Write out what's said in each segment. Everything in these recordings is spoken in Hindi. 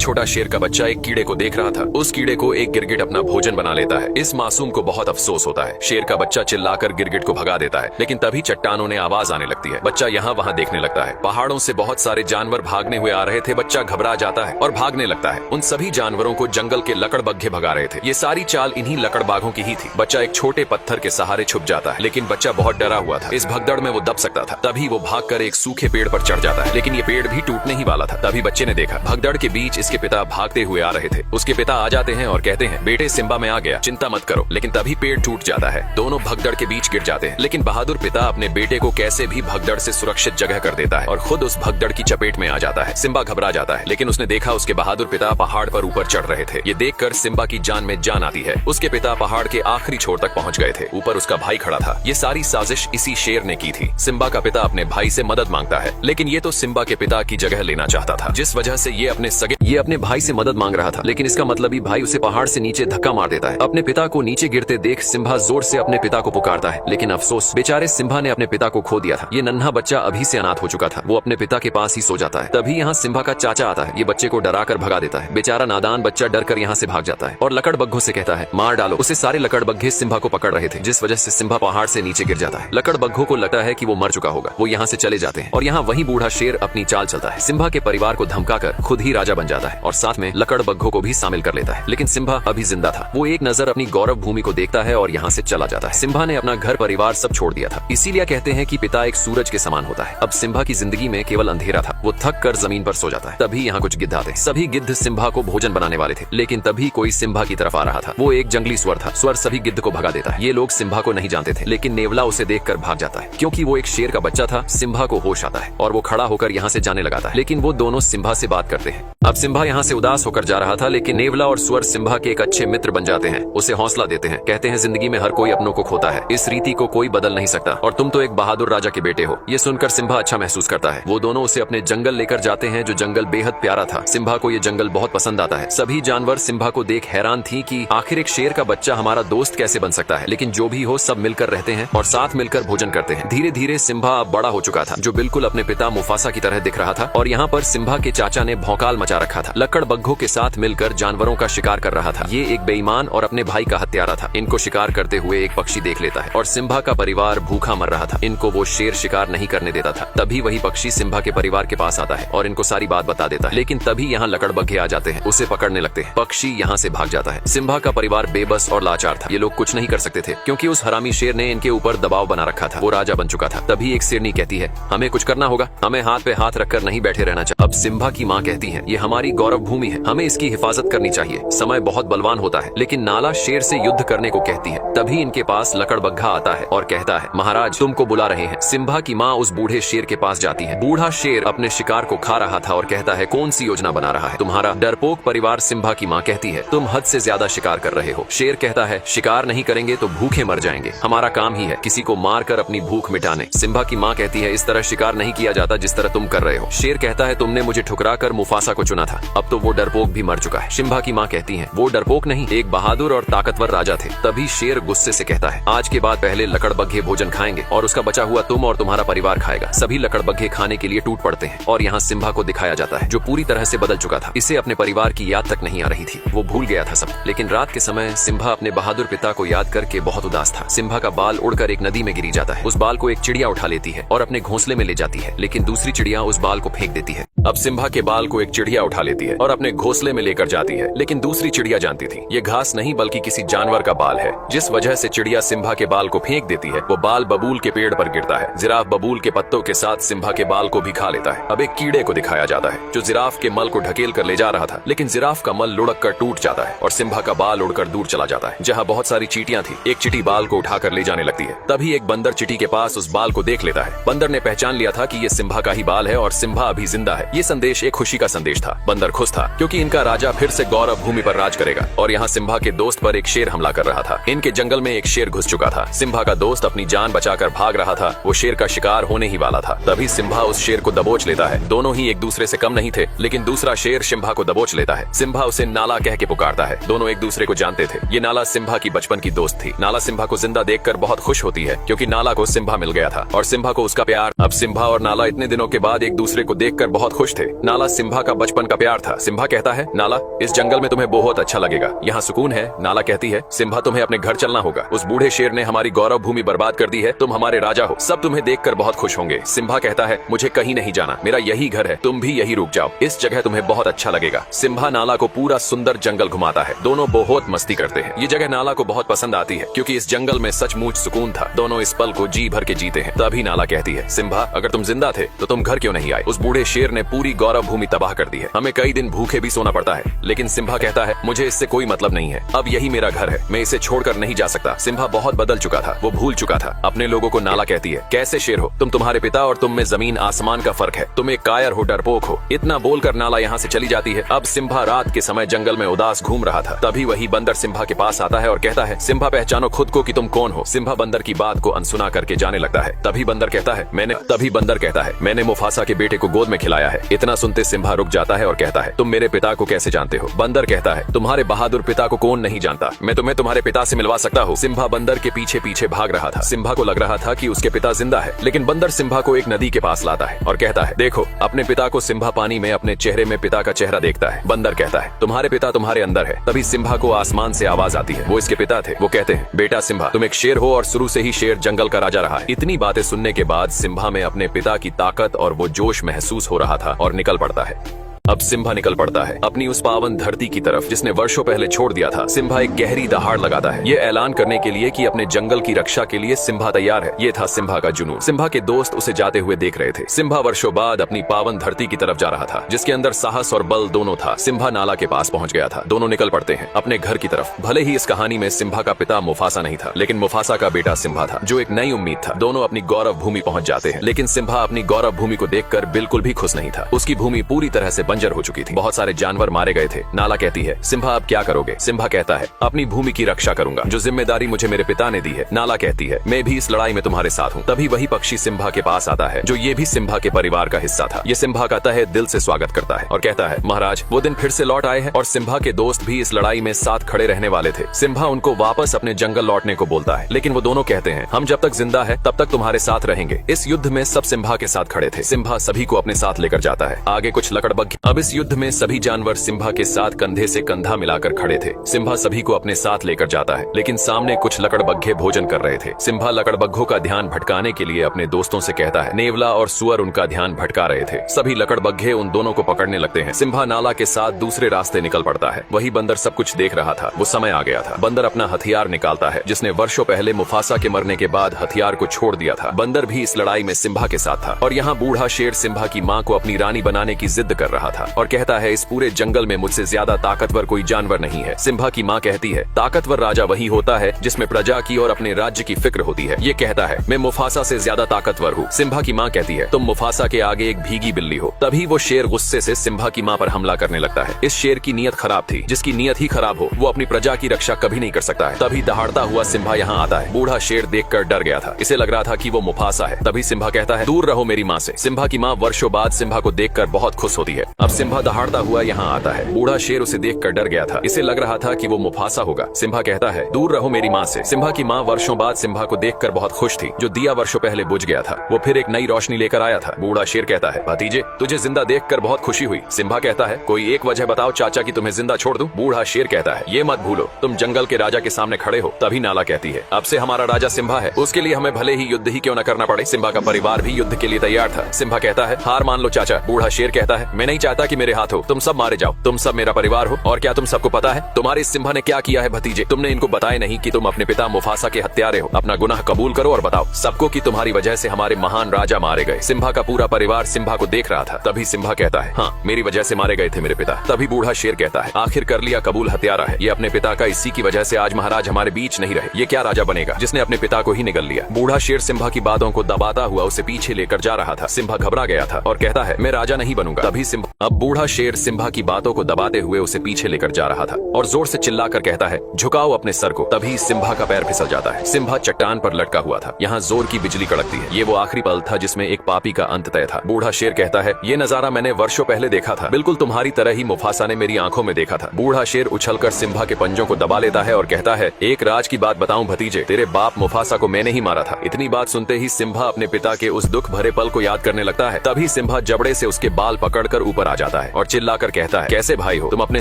छोटा शेर का बच्चा एक कीड़े को देख रहा था। उस कीड़े को एक गिरगिट अपना भोजन बना लेता है। इस मासूम को बहुत अफसोस होता है। शेर का बच्चा चिल्लाकर गिरगिट को भगा देता है, लेकिन तभी चट्टानों ने आवाज आने लगती है। बच्चा यहाँ वहाँ देखने लगता है। पहाड़ों से बहुत सारे जानवर भागने हुए आ रहे थे। बच्चा घबरा जाता है और भागने लगता है। उन सभी जानवरों को जंगल के लकड़बग्घे भगा रहे थे। ये सारी चाल इन्हीं लकड़बाघों की ही थी। बच्चा एक छोटे पत्थर के सहारे छुप जाता है, लेकिन बच्चा बहुत डरा हुआ था। इस भगदड़ में वो दब सकता था। तभी वो भागकर एक सूखे पेड़ पर चढ़ जाता है, लेकिन ये पेड़ भी टूटने ही वाला था। तभी बच्चे ने देखा भगदड़ के बीच इसके पिता भागते हुए आ रहे थे। उसके पिता आ जाते हैं और कहते हैं, बेटे सिम्बा में आ गया, चिंता मत करो। लेकिन तभी पेड़ टूट जाता है। दोनों भगदड़ के बीच गिर जाते हैं, लेकिन बहादुर पिता अपने बेटे को कैसे भी भगदड़ से सुरक्षित जगह कर देता है और खुद उस भगदड़ की चपेट में आ जाता है। सिम्बा घबरा जाता है, लेकिन उसने देखा उसके बहादुर पिता पहाड़ पर ऊपर चढ़ रहे थे। ये देखकर सिम्बा की जान में जान आती है। उसके पिता पहाड़ के आखिरी छोर तक पहुंच गए थे। ऊपर उसका भाई खड़ा था। ये सारी साजिश इसी शेर ने की थी। सिम्बा का पिता अपने भाई से मदद मांगता है, लेकिन ये तो सिम्बा के पिता की जगह लेना चाहता था, जिस वजह से ये अपने भाई से मदद मांग रहा था। लेकिन इसका मतलब ही भाई उसे पहाड़ से नीचे धक्का मार देता है। अपने पिता को नीचे गिरते देख सिम्बा जोर से अपने पिता को पुकारता है, लेकिन अफसोस, बेचारे सिम्बा ने अपने पिता को खो दिया था। ये नन्हा बच्चा अभी से अनाथ हो चुका था। वो अपने पिता के पास ही सो जाता है। तभी यहाँ सिम्बा का चाचा आता है। ये बच्चे को डरा कर भगा देता है। बेचारा नादान बच्चा डर कर यहाँ से भाग जाता है और लकड़बग्घों से कहता है, मार डालो उसे। सारे लकड़बग्घे सिम्बा को पकड़ रहे थे, जिस वजह से सिम्बा पहाड़ से नीचे गिर जाता है। लकड़बग्घों को लगता है कि वो मर चुका होगा। वो यहाँ से चले जाते हैं और यहाँ वही बूढ़ा शेर अपनी चाल चलता है। सिम्बा के परिवार को धमकाकर खुद ही राजा बन जाता है और साथ में लकड़बग्घों को भी शामिल कर लेता है। लेकिन सिम्बा अभी जिंदा था। वो एक नजर अपनी गौरव भूमि को देखता है और यहाँ से चला जाता है। सिम्बा ने अपना घर परिवार सब छोड़ दिया था। इसीलिए कहते हैं कि पिता एक सूरज के समान होता है। अब सिम्बा की जिंदगी में केवल अंधेरा था। वो थक कर जमीन पर सो जाता है। तभी यहाँ कुछ गिद्ध आते। सभी गिद्ध सिम्बा को भोजन बनाने वाले थे, लेकिन तभी कोई सिम्बा की तरफ आ रहा था। वो एक जंगली स्वर था। स्वर सभी गिद्ध को भगा देता है। ये लोग सिम्बा को नहीं जानते थे, लेकिन नेवला उसे देखकर भाग जाता है। क्योंकि वो एक शेर का बच्चा था, सिम्बा को होश आता है और वो खड़ा होकर यहाँ से जाने लगाता है। लेकिन वो दोनों सिम्बा से बात करते हैं। अब सिम्बा यहाँ से उदास होकर जा रहा था, लेकिन नेवला और स्वर सिम्बा के एक अच्छे मित्र बन जाते हैं। उसे हौसला देते हैं। कहते हैं, जिंदगी में हर कोई अपनों को खोता है। इस रीति को कोई बदल नहीं सकता और तुम तो एक बहादुर राजा के बेटे हो। ये सुनकर सिम्बा अच्छा महसूस करता है। वो दोनों उसे अपने जंगल लेकर जाते हैं, जो जंगल बेहद प्यारा था। सिम्बा को ये जंगल बहुत पसंद आता है। सभी जानवर सिम्बा को देख हैरान थी कि आखिर एक शेर का बच्चा हमारा दोस्त कैसे बन सकता है। लेकिन जो भी हो, सब मिलकर रहते हैं और साथ मिलकर भोजन करते हैं। धीरे धीरे सिम्बा अब बड़ा हो चुका था, जो बिल्कुल अपने पिता मुफासा की तरह दिख रहा था। और यहाँ पर सिम्बा के चाचा ने भौकाल मचा रखा था। लकड़बग्घों के साथ मिलकर जानवरों का शिकार कर रहा था। ये एक बेईमान और अपने भाई का हत्यारा था। इनको शिकार करते हुए एक पक्षी देख लेता है और सिम्बा का परिवार भूखा मर रहा था। इनको वो शेर शिकार नहीं करने देता था। तभी वही पक्षी सिम्बा के परिवार के पास आता है और इनको सारी बात बता देता है। लेकिन तभी यहाँ लकड़बग्घे आ जाते हैं, उसे पकड़ने लगते हैं। पक्षी यहाँ से भाग जाता है। सिम्बा का परिवार बेबस और लाचार था। ये लोग कुछ नहीं कर सकते थे, क्योंकि उस हरामी शेर ने इनके ऊपर दबाव बना रखा था। वो राजा बन चुका था। तभी एक शेरनी कहती है, हमें कुछ करना होगा। हमें हाथ पे हाथ रखकर नहीं बैठे रहना चाहिए। अब सिम्बा की माँ कहती है, ये हमारी गौरव भूमि है, हमें इसकी हिफाजत करनी चाहिए। समय बहुत बलवान होता है। लेकिन नाला शेर से युद्ध करने को कहती है। तभी इनके पास लकड़बग्घा आता है और कहता है, महाराज तुमको बुला रहे हैं। सिम्बा की माँ उस बूढ़े शेर के पास जाती है। बूढ़ा शेर अपने शिकार को खा रहा था और कहता है, कौन सी योजना बना रहा है तुम्हारा डरपोक परिवार। सिम्बा की माँ कहती है, तुम हद से ज्यादा शिकार कर रहे हो। शेर कहता है, शिकार नहीं करेंगे तो भूखे मर जाएंगे। हमारा काम ही है किसी को मार कर अपनी भूख मिटाने। सिम्बा की माँ कहती है, इस तरह शिकार नहीं किया जाता जिस तरह तुम कर रहे हो। शेर कहता है, तुमने मुझे ठुकरा कर मुफासा को चुना था। अब तो वो डरपोक भी मर चुका है। सिम्बा की माँ कहती है, वो डरपोक नहीं, एक बहादुर और ताकतवर राजा थे। तभी शेर गुस्से से कहता है, आज के बाद पहले लकड़बग्घे भोजन खाएंगे और उसका बचा हुआ तुम और तुम्हारा परिवार खाएगा। सभी लकड़बग्घे खाने के लिए टूट पड़ते हैं और यहाँ सिम्बा को दिखाया जाता है, जो पूरी तरह से बदल चुका था। इसे अपने परिवार की याद तक नहीं आ रही थी। वो भूल गया था सब। लेकिन रात के समय सिम्बा अपने बहादुर पिता को याद करके बहुत उदास था। सिम्बा का बाल उड़कर एक नदी में गिरी जाता है। उस बाल को एक चिड़िया उठा लेती है और अपने घोंसले में ले जाती है, लेकिन दूसरी चिड़िया उस बाल को फेंक देती है। अब सिम्बा के बाल को एक चिड़िया उठा लेती है और अपने घोंसले में लेकर जाती है, लेकिन दूसरी चिड़िया जानती थी ये घास नहीं बल्कि किसी जानवर का बाल है, जिस वजह से चिड़िया सिम्बा के बाल को फेंक देती है। वो बाल बबूल के पेड़ पर गिरता है। जिराफ बबूल के पत्तों के साथ सिम्बा के बाल को भी खा लेता है। अब एक कीड़े को दिखाया जाता है, जो जिराफ के मल को ढकेल कर ले जा रहा था, लेकिन जिराफ का मल लुढ़क कर टूट जाता है और सिम्बा का बाल उड़कर दूर चला जाता है, जहाँ बहुत सारी चींटियां थी। एक चींटी बाल को उठाकर ले जाने लगती है। तभी एक बंदर चींटी के पास उस बाल को देख लेता है। बंदर ने पहचान लिया था कि ये सिम्बा का ही बाल है और सिम्बा अभी जिंदा है। ये संदेश एक खुशी का संदेश था। बंदर खुश था, क्योंकि इनका राजा फिर से गौरव भूमि पर राज करेगा। और यहाँ सिम्बा के दोस्त पर एक शेर हमला कर रहा था। इनके जंगल में एक शेर घुस चुका था। सिम्बा का दोस्त अपनी जान बचाकर भाग रहा था। वो शेर का शिकार होने ही वाला था। तभी सिम्बा उस शेर को दबोच लेता है। दोनों ही एक दूसरे से कम नहीं थे, लेकिन दूसरा शेर सिम्बा को दबोच लेता है। सिम्बा उसे नाला कह के पुकारता है। दोनों एक दूसरे को जानते थे। ये नाला सिम्बा की बचपन की दोस्त थी। नाला सिम्बा को जिंदा देखकर बहुत खुश होती है, क्योंकि नाला को सिम्बा मिल गया था और सिम्बा को उसका प्यार। अब सिम्बा और नाला इतने दिनों के बाद एक दूसरे को देखकर बहुत खुश खुश थे। नाला सिम्बा का बचपन का प्यार था। सिम्बा कहता है, नाला इस जंगल में तुम्हें बहुत अच्छा लगेगा, यहाँ सुकून है। नाला कहती है, सिम्बा तुम्हें अपने घर चलना होगा, उस बूढ़े शेर ने हमारी गौरव भूमि बर्बाद कर दी है, तुम हमारे राजा हो, सब तुम्हें देखकर बहुत खुश होंगे। सिम्बा कहता है, मुझे कहीं नहीं जाना, मेरा यही घर है, तुम भी यही रुक जाओ, इस जगह तुम्हें बहुत अच्छा लगेगा। सिम्बा नाला को पूरा सुंदर जंगल घुमाता है, दोनों बहुत मस्ती करते हैं। ये जगह नाला को बहुत पसंद आती है क्योंकि इस जंगल में सचमुच सुकून था। दोनों इस पल को जी भर के जीते हैं। तभी नाला कहती है, सिम्बा अगर तुम जिंदा थे तो तुम घर क्यों नहीं आए? उस बूढ़े शेर ने पूरी गौरव भूमि तबाह कर दी है, हमें कई दिन भूखे भी सोना पड़ता है। लेकिन सिम्बा कहता है, मुझे इससे कोई मतलब नहीं है, अब यही मेरा घर है, मैं इसे छोड़कर नहीं जा सकता। सिम्बा बहुत बदल चुका था, वो भूल चुका था अपने लोगों को। नाला कहती है, कैसे शेर हो तुम, तुम्हारे पिता और तुम में जमीन आसमान का फर्क है, तुम एक कायर हो, डरपोक हो। इतना बोलकर नाला यहाँ से चली जाती है। अब सिम्बा रात के समय जंगल में उदास घूम रहा था। तभी वही बंदर सिम्बा के पास आता है और कहता है, सिम्बा पहचानो खुद को कि तुम कौन हो। सिम्बा बंदर की बात को अनसुना करके जाने लगता है। तभी बंदर कहता है, मैंने मुफासा के बेटे को गोद में खिलाया है। इतना सुनते सिम्बा रुक जाता है और कहता है, तुम मेरे पिता को कैसे जानते हो? बंदर कहता है, तुम्हारे बहादुर पिता को कौन नहीं जानता, मैं तुम्हें तुम्हारे पिता से मिलवा सकता हूँ। सिम्बा बंदर के पीछे पीछे भाग रहा था। सिम्बा को लग रहा था कि उसके पिता जिंदा है, लेकिन बंदर सिम्बा को एक नदी के पास लाता है और कहता है, देखो अपने पिता को। सिम्बा पानी में अपने चेहरे में पिता का चेहरा देखता है। बंदर कहता है, तुम्हारे पिता तुम्हारे अंदर है। तभी सिम्बा को आसमान से आवाज आती है, वो इसके पिता थे। वो कहते हैं, बेटा सिम्बा तुम एक शेर हो और शुरू से ही शेर जंगल का राजा रहा है। इतनी बातें सुनने के बाद सिम्बा में अपने पिता की ताकत और वो जोश महसूस हो रहा था और निकल पड़ता है। अब सिम्बा निकल पड़ता है अपनी उस पावन धरती की तरफ जिसने वर्षों पहले छोड़ दिया था। सिम्बा एक गहरी दहाड़ लगाता है, ये ऐलान करने के लिए कि अपने जंगल की रक्षा के लिए सिम्बा तैयार है। ये था सिम्बा का जुनून। सिम्बा के दोस्त उसे जाते हुए देख रहे थे। सिम्बा वर्षों बाद अपनी पावन धरती की तरफ जा रहा था जिसके अंदर साहस और बल दोनों था। सिम्बा नाला के पास पहुंच गया था। दोनों निकल पड़ते हैं अपने घर की तरफ। भले ही इस कहानी में सिम्बा का पिता मुफासा नहीं था, लेकिन मुफासा का बेटा सिम्बा था, जो एक नई उम्मीद था। दोनों अपनी गौरव भूमि पहुंच जाते हैं, लेकिन सिम्बा अपनी गौरव भूमि को देखकर बिल्कुल भी खुश नहीं था। उसकी भूमि पूरी तरह से बंजर हो चुकी थी, बहुत सारे जानवर मारे गए थे। नाला कहती है, सिम्बा अब क्या करोगे? सिम्बा कहता है, अपनी भूमि की रक्षा करूंगा, जो जिम्मेदारी मुझे मेरे पिता ने दी है। नाला कहती है, मैं भी इस लड़ाई में तुम्हारे साथ हूँ। तभी वही पक्षी सिम्बा के पास आता है, जो ये भी सिम्बा के परिवार का हिस्सा था। ये सिम्बा का तहे दिल से स्वागत करता है और कहता है, महाराज वो दिन फिर से लौट आए हैं और सिम्बा के दोस्त भी इस लड़ाई में साथ खड़े रहने वाले थे। सिम्बा उनको वापस अपने जंगल लौटने को बोलता है, लेकिन वो दोनों कहते हैं, हम जब तक जिंदा है तब तक तुम्हारे साथ रहेंगे। इस युद्ध में सब सिम्बा के साथ खड़े थे। सिम्बा सभी को अपने साथ लेकर जाता है। आगे कुछ लकड़बग्घे। अब इस युद्ध में सभी जानवर सिम्बा के साथ कंधे से कंधा मिलाकर खड़े थे। सिम्बा सभी को अपने साथ लेकर जाता है, लेकिन सामने कुछ लकड़बग्घे भोजन कर रहे थे। सिम्बा लकड़बग्घों का ध्यान भटकाने के लिए अपने दोस्तों से कहता है। नेवला और सुअर उनका ध्यान भटका रहे थे। सभी लकड़बग्घे उन दोनों को पकड़ने लगते हैं। सिम्बा नाला के साथ दूसरे रास्ते निकल पड़ता है। वही बंदर सब कुछ देख रहा था। वो समय आ गया था। बंदर अपना हथियार निकालता है, जिसने वर्षों पहले मुफासा के मरने के बाद हथियार को छोड़ दिया था। बंदर भी इस लड़ाई में सिम्बा के साथ था और यहाँ बूढ़ा शेर सिम्बा की माँ को अपनी रानी बनाने की जिद कर रहा था और कहता है, इस पूरे जंगल में मुझसे ज्यादा ताकतवर कोई जानवर नहीं है। सिम्बा की माँ कहती है, ताकतवर राजा वही होता है जिसमें प्रजा की और अपने राज्य की फिक्र होती है। ये कहता है, मैं मुफासा से ज्यादा ताकतवर हूँ। सिम्बा की माँ कहती है, तुम मुफासा के आगे एक भीगी बिल्ली हो। तभी वो शेर गुस्से से सिम्बा की माँ पर हमला करने लगता है। इस शेर की नीयत खराब थी। जिसकी नीयत ही खराब हो वो अपनी प्रजा की रक्षा कभी नहीं कर सकता है। तभी दहाड़ता हुआ सिम्बा यहाँ आता है। बूढ़ा शेर देखकर डर गया था। इसे लग रहा था कि वो मुफासा है। तभी सिम्बा कहता है, दूर रहो मेरी माँ से। सिम्बा की माँ वर्षों बाद सिम्बा को देखकर बहुत खुश होती है। अब सिम्बा दहाड़ता हुआ यहाँ आता है। बूढ़ा शेर उसे देखकर डर गया था। इसे लग रहा था कि वो मुफासा होगा। सिम्बा कहता है, दूर रहो मेरी माँ से। सिम्बा की माँ वर्षों बाद सिम्बा को देखकर बहुत खुश थी। जो दिया वर्षों पहले बुझ गया था वो फिर एक नई रोशनी लेकर आया था। बूढ़ा शेर कहता है, भतीजे तुझे जिंदा देखकर बहुत खुशी हुई। सिम्बा कहता है, कोई एक वजह बताओ चाचा की तुम्हें जिंदा छोड़ दूं। बूढ़ा शेर कहता है, ये मत भूलो तुम जंगल के राजा के सामने खड़े हो। तभी नाला कहती है, अब से हमारा राजा सिम्बा है, उसके लिए हमें भले ही युद्ध ही क्यों न करना पड़े। सिम्बा का परिवार भी युद्ध के लिए तैयार था। सिम्बा कहता है, हार मान लो चाचा। बूढ़ा शेर कहता है, मैं नहीं चाहता कि मेरे हाथ हो, तुम सब मारे जाओ। तुम सब मेरा परिवार हो और क्या तुम सबको पता है तुम्हारे इस सिम्बा ने क्या किया है भतीजे? तुमने इनको बताया नहीं कि तुम अपने पिता मुफासा के हत्यारे हो। अपना गुनाह कबूल करो और बताओ सबको कि तुम्हारी वजह से हमारे महान राजा मारे गए। सिम्बा का पूरा परिवार सिम्बा को देख रहा था। तभी सिम्बा कहता है, हाँ मेरी वजह से मारे गए थे मेरे पिता। तभी बूढ़ा शेर कहता है, आखिर कर लिया कबूल, हत्यारा है ये अपने पिता का। इसी की वजह से आज महाराज हमारे बीच नहीं रहे। ये क्या राजा बनेगा जिसने अपने पिता को ही निगल लिया। बूढ़ा शेर सिम्बा की बातों को दबाता हुआ उसे पीछे लेकर जा रहा था। सिम्बा घबरा गया था और कहता है, मैं राजा नहीं बनूंगा। तभी सिम्बा अब बूढ़ा शेर सिम्बा की बातों को दबाते हुए उसे पीछे लेकर जा रहा था और जोर से चिल्लाकर कहता है, झुकाओ अपने सर को। तभी सिम्बा का पैर फिसल जाता है। सिम्बा चट्टान पर लटका हुआ था। यहाँ जोर की बिजली कड़कती है। ये वो आखिरी पल था जिसमें एक पापी का अंत तय था। बूढ़ा शेर कहता है, ये नजारा मैंने वर्षों पहले देखा था, बिल्कुल तुम्हारी तरह ही मुफासा ने मेरी आंखों में देखा था। बूढ़ा शेर उछलकर सिम्बा के पंजों को दबा लेता है और कहता है, एक राज की बात बताऊं भतीजे, तेरे बाप मुफासा को मैंने ही मारा था। इतनी बात सुनते ही सिम्बा अपने पिता के उस दुख भरे पल को याद करने लगता है। तभी सिम्बा जबड़े से उसके बाल पकड़कर ऊपर आ जाता है और चिल्लाकर कहता है, कैसे भाई हो तुम, अपने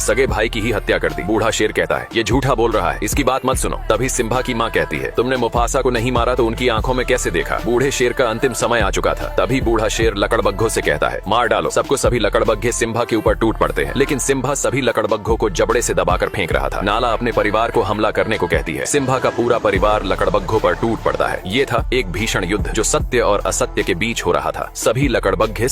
सगे भाई की ही हत्या कर दी। बूढ़ा शेर कहता है, ये झूठा बोल रहा है, इसकी बात मत सुनो। तभी सिम्बा की माँ कहती है, तुमने मुफासा को नहीं मारा तो उनकी आंखों में कैसे देखा। बूढ़े शेर का अंतिम समय आ चुका था। तभी बूढ़ा शेर लकड़बग्घों से कहता है, मार डालो सबको। सभी लकड़बग्घे सिम्बा के ऊपर टूट पड़ते हैं, लेकिन सिम्बा सभी लकड़बग्घों को जबड़े से दबाकर फेंक रहा था। नाला अपने परिवार को हमला करने को कहती है। सिम्बा का पूरा परिवार लकड़बग्घों पर टूट पड़ता है। ये था एक भीषण युद्ध जो सत्य और असत्य के बीच हो रहा था। सभी लकड़बग्घे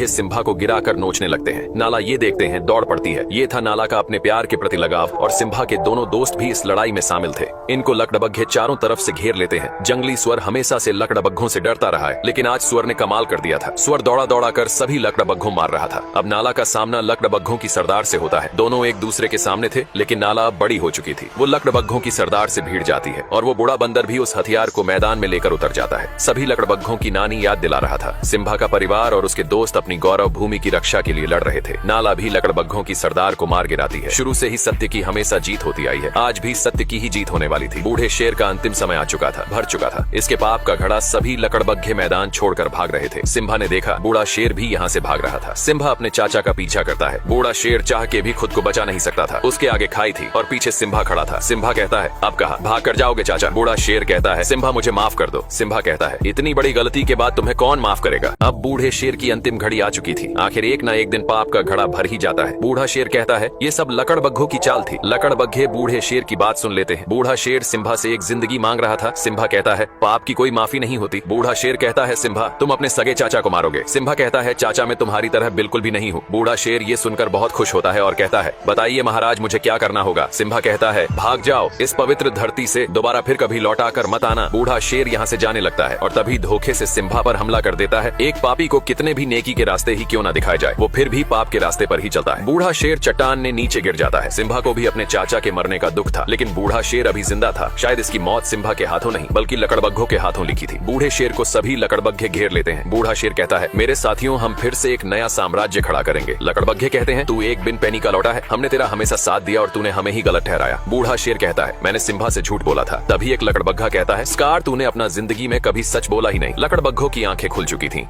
सिम्बा को गिराकर नोचने लगते हैं। नाला ये देखते हैं, दौड़ पड़ती है। ये था नाला का अपने प्यार के प्रति लगाव, और सिम्बा के दोनों दोस्त भी इस लड़ाई में शामिल थे। इनको लकड़बग्घे चारों तरफ से घेर लेते हैं। जंगली स्वर हमेशा से लकड़बग्घों से डरता रहा है, लेकिन आज स्वर ने कमाल कर दिया था। स्वर दौड़ा दौड़ा कर सभी लकड़बग्घों मार रहा था। अब नाला का सामना लकड़बग्घों की सरदार से होता है। दोनों एक दूसरे के सामने थे, लेकिन नाला अब बड़ी हो चुकी थी। वो लकड़बग्घों की सरदार से भिड़ जाती है और वो बूढ़ा बंदर भी उस हथियार को मैदान में लेकर उतर जाता है। सभी लकड़बग्घों की नानी याद दिला रहा था। सिम्बा का परिवार और उसके दोस्त अपनी गौरव भूमि की रक्षा के लिए लड़ रहे थे। नाला भी लकड़बग्घों की सरदार को मार गिराती है। शुरू से ही सत्य की हमेशा जीत होती आई है। आज भी सत्य की ही जीत होने वाली थी। बूढ़े शेर का अंतिम समय आ चुका था, भर चुका था। इसके पाप का घड़ा सभी लकड़बग्घे मैदान छोड़कर भाग रहे थे। सिम्बा ने देखा बूढ़ा शेर भी यहाँ से भाग रहा था। सिम्बा अपने चाचा का पीछा करता है। बूढ़ा शेर चाह के भी खुद को बचा नहीं सकता था। उसके आगे खाई थी और पीछे सिम्बा खड़ा था। सिम्बा कहता है, अब कहा भाग कर जाओगे चाचा। बूढ़ा शेर कहता है, सिम्बा मुझे माफ कर दो। सिम्बा कहता है, इतनी बड़ी गलती के बाद तुम्हें कौन माफ करेगा। अब बूढ़े शेर की अंतिम घड़ी आ चुकी थी। आखिर एक न एक दिन पाप का घड़ा भर ही जाता है। बूढ़ा शेर कहता है, ये सब लकड़बग्घों की चाल थी। लकड़बग्घे बूढ़े शेर की बात सुन लेते हैं। बूढ़ा शेर सिम्बा से एक जिंदगी मांग रहा था। सिम्बा कहता है, पाप की कोई माफी नहीं होती। बूढ़ा शेर कहता है, सिम्बा तुम अपने सगे चाचा को मारोगे। सिम्बा कहता है, चाचा मैं तुम्हारी तरह बिल्कुल भी नहीं हूँ। बूढ़ा शेर ये सुनकर बहुत खुश होता है और कहता है, बताइए महाराज मुझे क्या करना होगा। सिम्बा कहता है, भाग जाओ इस पवित्र धरती से, दोबारा फिर कभी लौटा कर मत आना। बूढ़ा शेर यहाँ से जाने लगता है और तभी धोखे से सिम्बा पर हमला कर देता है। एक पापी को कितने भी नेकी के रास्ते ही क्यों न दिखाए जाए, वो फिर भी पाप के रास्ते पर ही चलता है। बूढ़ा शेर चट्टान ने नीचे गिर जाता है। सिम्बा को भी अपने चाचा के मरने का दुख था, लेकिन बूढ़ा शेर अभी जिंदा था। शायद इसकी मौत सिम्बा के हाथों नहीं बल्कि लकड़बग्घों के हाथों लिखी थी। बूढ़े शेर को सभी लकड़बग्घे घेर लेते हैं। बूढ़ा शेर कहता है, मेरे साथियों हम फिर से एक नया साम्राज्य खड़ा करेंगे। लकड़बग्घे कहते हैं, तू एक बिन पैनी का लौटा है, हमने तेरा हमेशा साथ दिया और तूने हमें ही गलत ठहराया। बूढ़ा शेर कहता है, मैंने सिम्बा से झूठ बोला था। तभी एक लकड़बग्घा कहता है, स्कार तूने अपना जिंदगी में कभी सच बोला ही नहीं। लकड़बग्घों की आंखें खुल चुकी थी।